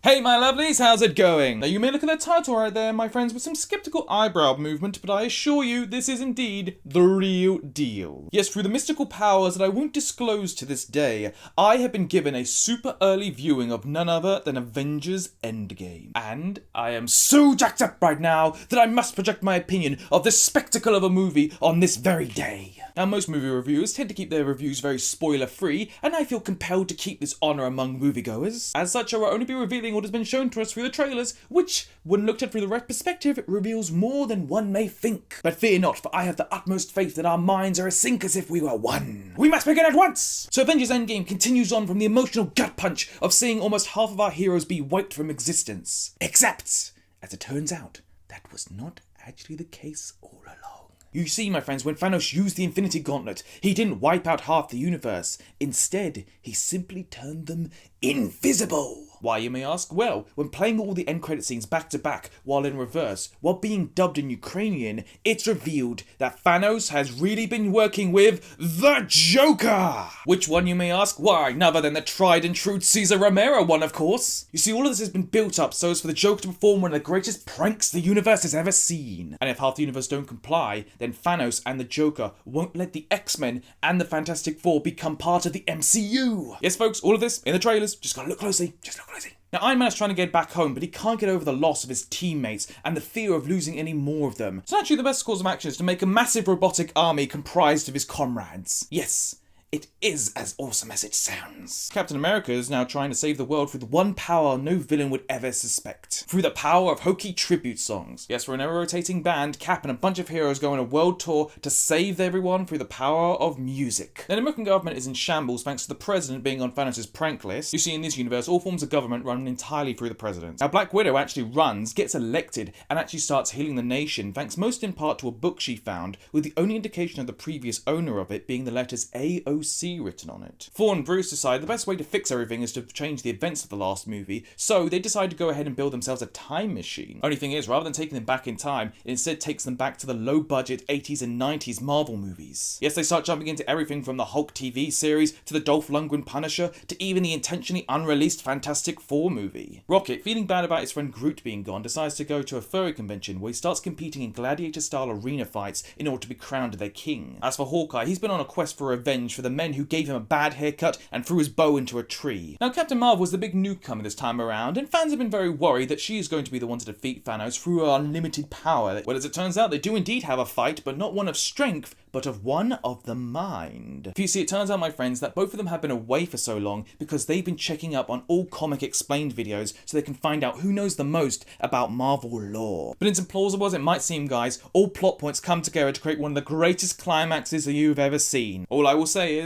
Hey my lovelies, how's it going? Now you may look at the title right there, my friends, with some skeptical eyebrow movement, but I assure you this is indeed the real deal. Yes, through the mystical powers that I won't disclose to this day, I have been given a super early viewing of none other than Avengers Endgame. And I am so jacked up right now that I must project my opinion of this spectacle of a movie on this very day. Now most movie reviewers tend to keep their reviews very spoiler free, and I feel compelled to keep this honour among moviegoers. As such, I will only be revealing what has been shown to us through the trailers, which, when looked at through the right perspective, reveals more than one may think. But fear not, for I have the utmost faith that our minds are as sync as if we were one. We must begin at once! So Avengers Endgame continues on from the emotional gut punch of seeing almost half of our heroes be wiped from existence. Except, as it turns out, that was not actually the case all along. You see, my friends, when Thanos used the Infinity Gauntlet, he didn't wipe out half the universe. Instead, he simply turned them invisible. Why, you may ask? Well, when playing all the end credit scenes back to back while in reverse, while being dubbed in Ukrainian, it's revealed that Thanos has really been working with the Joker! Which one, you may ask? Why, none other than the tried and true Cesar Romero one, of course. You see, all of this has been built up so as for the Joker to perform one of the greatest pranks the universe has ever seen. And if half the universe don't comply, then Thanos and the Joker won't let the X-Men and the Fantastic Four become part of the MCU. Yes, folks, all of this in the trailers. Just gotta look closely. Just look closely. Now, Iron Man is trying to get back home, but he can't get over the loss of his teammates and the fear of losing any more of them. So naturally, the best course of action is to make a massive robotic army comprised of his comrades. Yes, it is as awesome as it sounds. Captain America is now trying to save the world with one power no villain would ever suspect. Through the power of hokey tribute songs. Yes, we're an ever-rotating band, Cap and a bunch of heroes go on a world tour to save everyone through the power of music. Now, the American government is in shambles thanks to the president being on Thanos' prank list. You see, in this universe, all forms of government run entirely through the president. Now, Black Widow actually runs, gets elected, and actually starts healing the nation, thanks most in part to a book she found, with the only indication of the previous owner of it being the letters AOC written on it. Thor and Bruce decide the best way to fix everything is to change the events of the last movie, so they decide to go ahead and build themselves a time machine. Only thing is, rather than taking them back in time, it instead takes them back to the low-budget 80s and 90s Marvel movies. Yes, they start jumping into everything from the Hulk TV series to the Dolph Lundgren Punisher to even the intentionally unreleased Fantastic Four movie. Rocket, feeling bad about his friend Groot being gone, decides to go to a furry convention where he starts competing in gladiator-style arena fights in order to be crowned their king. As for Hawkeye, he's been on a quest for revenge for the men who gave him a bad haircut and threw his bow into a tree. Now, Captain Marvel was the big newcomer this time around, and fans have been very worried that she is going to be the one to defeat Thanos through her unlimited power. Well, as it turns out, they do indeed have a fight, but not one of strength, but of one of the mind. You see, it turns out, my friends, that both of them have been away for so long because they've been checking up on all comic explained videos so they can find out who knows the most about Marvel lore. But as implausible as it might seem, guys, all plot points come together to create one of the greatest climaxes that you've ever seen. All I will say is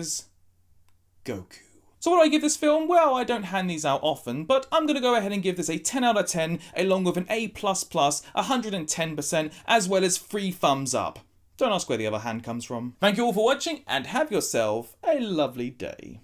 Goku. So what do I give this film? Well, I don't hand these out often, but I'm going to go ahead and give this a 10 out of 10, along with an A++, 110%, as well as 3 thumbs up. Don't ask where the other hand comes from. Thank you all for watching, and have yourself a lovely day.